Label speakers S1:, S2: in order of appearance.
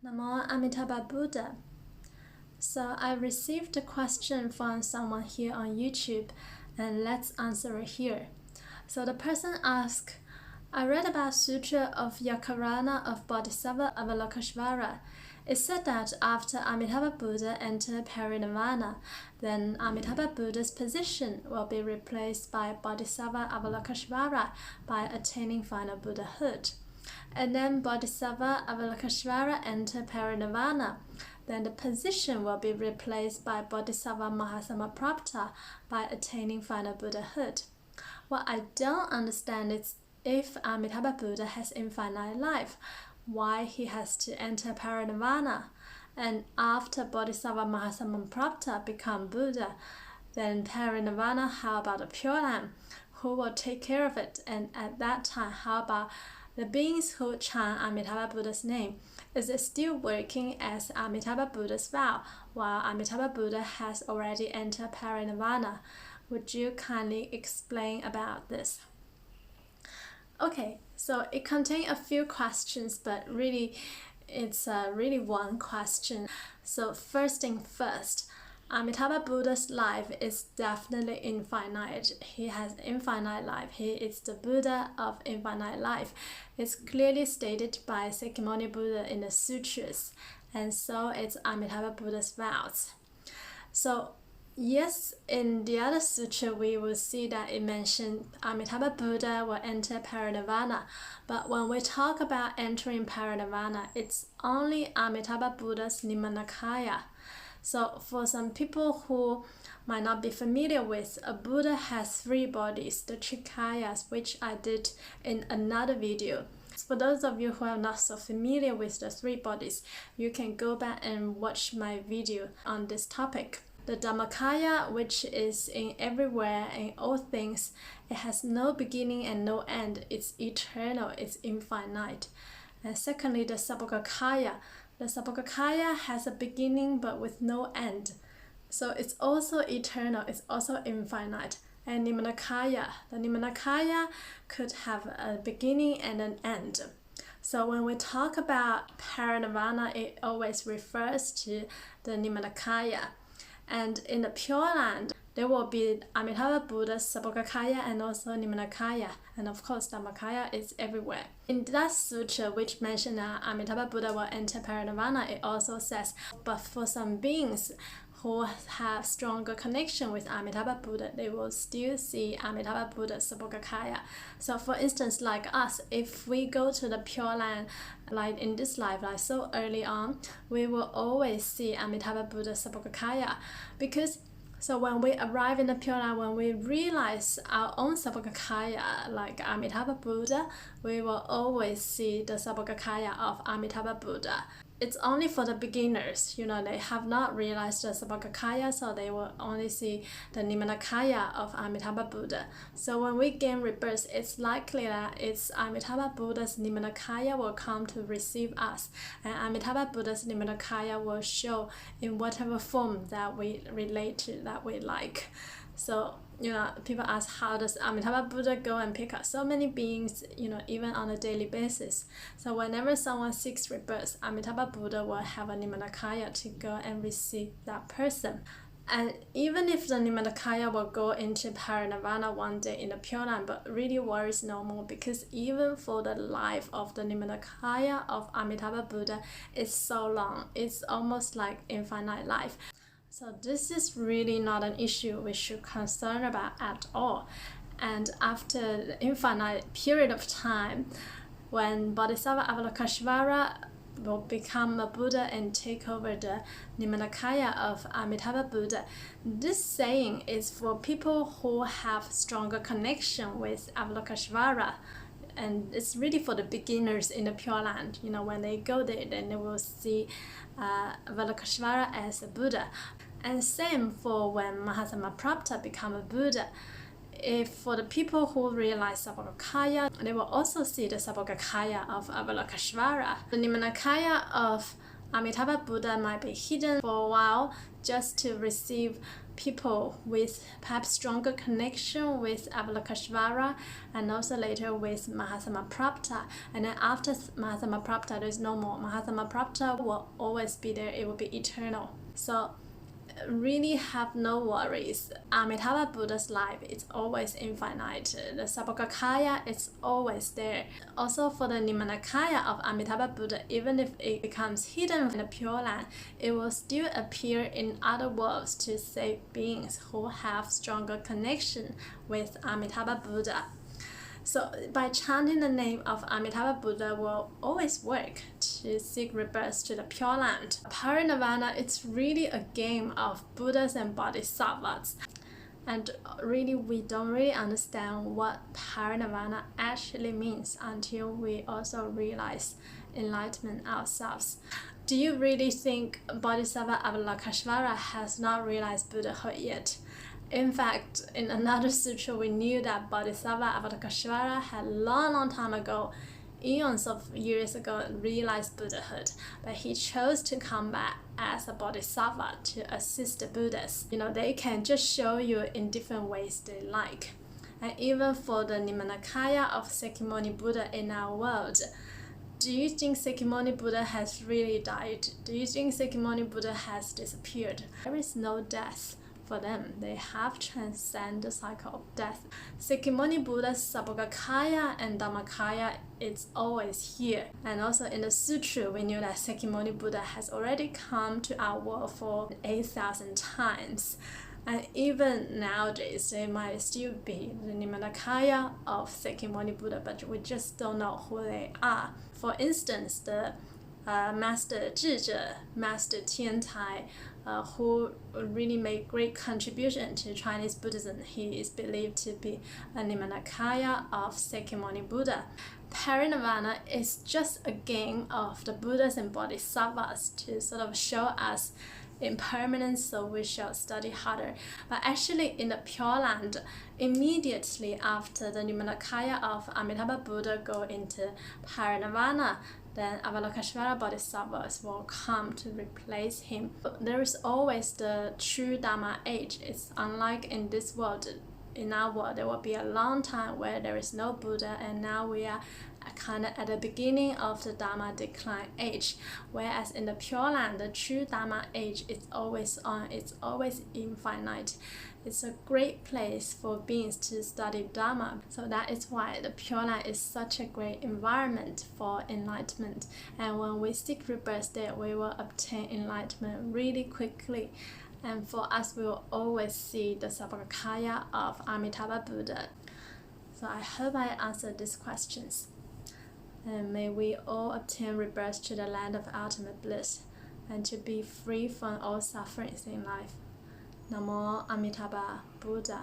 S1: Namo Amitabha Buddha. So I received a question from someone here on YouTube, and let's answer it here. So the person asked, I read about Sūtra of vyākaraṇa of Bodhisattva Avalokiteśvara. It said that after Amitabha Buddha entered Parinirvana, then Amitabha Buddha's position will be replaced by Bodhisattva Avalokiteśvara by attaining final Buddhahood. And then Bodhisattva Avalokiteśvara enter Parinirvana, then the position will be replaced by Bodhisattva Mahāsthāmaprāpta by attaining final Buddhahood. What I don't understand is if Amitabha Buddha has infinite life, why he has to enter Parinirvana? And after Bodhisattva Mahāsthāmaprāpta become Buddha, then Parinirvana, how about the Pure Land? Who will take care of it? And at that time, how about the beings who chant Amitabha Buddha's name? Is it still working as Amitabha Buddha's vow, while Amitabha Buddha has already entered Parinirvana? Would you kindly explain about this? Okay, so it contains a few questions, but really it's really one question. So first thing first, Amitabha Buddha's life is definitely infinite. He has infinite life. He is the Buddha of infinite life. It's clearly stated by Sakyamuni Buddha in the Sutras, and so it's Amitabha Buddha's vows. So yes, in the other sutra we will see that it mentioned Amitabha Buddha will enter Parinirvana, but when we talk about entering Parinirvana, it's only Amitabha Buddha's Nirmankaya. So for some people who might not be familiar with, a Buddha has three bodies, the Trikayas, which I did in another video. For those of you who are not so familiar with the three bodies, you can go back and watch my video on this topic. The Dharmakaya, which is in everywhere, in all things, it has no beginning and no end. It's eternal, it's infinite. And secondly, the Sambhogakaya. The Sambhogakaya has a beginning but with no end. So it's also eternal, it's also infinite. And Nirmankaya, the Nirmankaya could have a beginning and an end. So when we talk about Parinirvana, it always refers to the Nirmankaya. And in the Pure Land, there will be Amitabha Buddha's Sambhogakaya and also Nirmankaya. And of course, Dharmakaya is everywhere. In that sutra, which mentioned that Amitabha Buddha will enter Parinirvana, it also says, but for some beings who have stronger connection with Amitabha Buddha, they will still see Amitabha Buddha's Sambhogakaya. So for instance, like us, if we go to the Pure Land, like in this life, like so early on, we will always see Amitabha Buddha's Sambhogakaya. Because so when we arrive in the Pure Land, when we realize our own Sambhogakaya, like Amitabha Buddha, we will always see the Sambhogakaya of Amitabha Buddha. It's only for the beginners, they have not realized the Sambhogakaya, so they will only see the Nirmankaya of Amitabha Buddha. So when we gain rebirth, it's likely that it's Amitabha Buddha's Nirmankaya will come to receive us, and Amitabha Buddha's Nirmankaya will show in whatever form that we relate to, that we like. So, people ask, how does Amitabha Buddha go and pick up so many beings, even on a daily basis? So whenever someone seeks rebirth, Amitabha Buddha will have a Nirmankaya to go and receive that person. And even if the Nirmankaya will go into Parinirvana one day in the Pure Land, but really worries no more, because even for the life of the Nirmankaya of Amitabha Buddha, it's so long. It's almost like infinite life. So this is really not an issue we should concern about at all. And after the infinite period of time, when Bodhisattva Avalokiteśvara will become a Buddha and take over the Nirmankaya of Amitabha Buddha, this saying is for people who have stronger connection with Avalokiteśvara. And it's really for the beginners in the Pure Land. When they go there, then they will see Avalokiteśvara as a Buddha. And same for when Mahāsthāmaprāpta become a Buddha. If for the people who realize Sambhogakaya, they will also see the Sambhogakaya of Avalokiteśvara. The Nirmankaya of Amitabha Buddha might be hidden for a while just to receive people with perhaps stronger connection with Avalokiteśvara and also later with Mahāsthāmaprāpta. And then after Mahāsthāmaprāpta, there's no more. Mahāsthāmaprāpta will always be there. It will be eternal. So really have no worries. Amitabha Buddha's life is always infinite. The Sambhogakaya is always there. Also for the Nirmankaya of Amitabha Buddha, even if it becomes hidden in the Pure Land, it will still appear in other worlds to save beings who have stronger connection with Amitabha Buddha. So by chanting the name of Amitabha Buddha will always work to seek rebirth to the Pure Land. Parinirvana, it's really a game of Buddhas and Bodhisattvas. And really, we don't really understand what Parinirvana actually means until we also realize enlightenment ourselves. Do you really think Bodhisattva Avalokiteśvara has not realized Buddhahood yet? In fact, in another sutra, we knew that Bodhisattva Avalokiteśvara had long time ago, eons of years ago, realized Buddhahood, but he chose to come back as a Bodhisattva to assist the Buddhas. They can just show you in different ways they like. And even for the Nirmankaya of Sakyamuni Buddha in our world, do you think Sakyamuni Buddha has really died? Do you think Sakyamuni Buddha has disappeared? There is no death. For them, they have transcended the cycle of death. Sakyamuni Buddha's Sambhogakaya and Dharmakaya is always here. And also in the Sutra, we knew that Sakyamuni Buddha has already come to our world for 8,000 times. And even nowadays, there might still be the Nirmankaya of Sakyamuni Buddha, but we just don't know who they are. For instance, the Master Zhizhe, Master Tiantai, who really made great contribution to Chinese Buddhism. He is believed to be a Nirmankaya of Sakyamuni Buddha. Parinirvana is just a game of the Buddhas and Bodhisattvas to sort of show us impermanence, so we shall study harder. But actually in the Pure Land, immediately after the Nirmankaya of Amitabha Buddha go into Parinirvana, then Avalokiteśvara Bodhisattvas will come to replace him. There is always the true Dharma age. It's unlike in this world. In our world, there will be a long time where there is no Buddha, and now we are kind of at the beginning of the Dharma decline age. Whereas in the Pure Land, the true Dharma age is always on, it's always infinite. It's a great place for beings to study Dharma. So that is why the Pure Land is such a great environment for enlightenment. And when we seek rebirth there, we will obtain enlightenment really quickly. And for us, we will always see the Sambhogakaya of Amitabha Buddha. So I hope I answered these questions. And may we all obtain rebirth to the land of ultimate bliss and to be free from all sufferings in life. Namo Amitabha Buddha.